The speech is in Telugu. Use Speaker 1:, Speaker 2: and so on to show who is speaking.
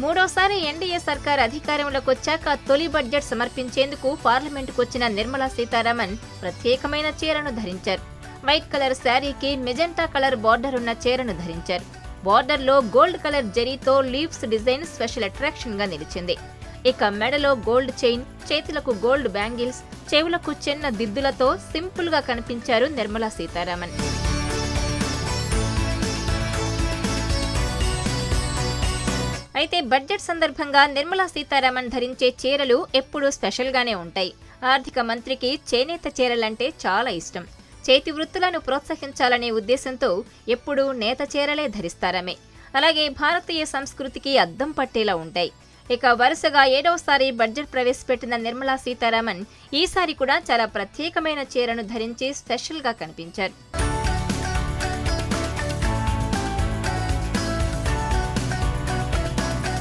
Speaker 1: మూడోసారి ఎన్డీఏ సర్కార్ అధికారంలోకి వచ్చాక తొలి బడ్జెట్ సమర్పించేందుకు పార్లమెంటుకు వచ్చిన నిర్మలా సీతారామన్ ప్రత్యేకమైన చీరను ధరించారు. వైట్ కలర్ శారీకి మెజెంటా కలర్ బార్డర్ ఉన్న చీరను ధరించారు. బార్డర్లో గోల్డ్ కలర్ జరీతో లీవ్స్ డిజైన్ స్పెషల్ అట్రాక్షన్ గా నిలిచింది. ఇక మెడలో గోల్డ్ చైన్, చేతులకు గోల్డ్ బ్యాంగిల్స్, చెవులకు చిన్న దిద్దులతో సింపుల్ గా కనిపించారు నిర్మలా సీతారామన్. అయితే బడ్జెట్ సందర్భంగా నిర్మలా సీతారామన్ ధరించే చీరలు ఎప్పుడూ స్పెషల్ గానే ఉంటాయి. ఆర్థిక మంత్రికి చేనేత చీరలంటే చాలా ఇష్టం. చేతి వృత్తులను ప్రోత్సహించాలనే ఉద్దేశంతో ఎప్పుడూ నేత చీరలే ధరిస్తారామే. అలాగే భారతీయ సంస్కృతికి అద్దం పట్టేలా ఉంటాయి. ఇక వరుసగా 7వసారి బడ్జెట్ ప్రవేశపెట్టిన నిర్మలా సీతారామన్ ఈసారి కూడా చాలా ప్రత్యేకమైన చీరను ధరించి స్పెషల్ గా కనిపించారు.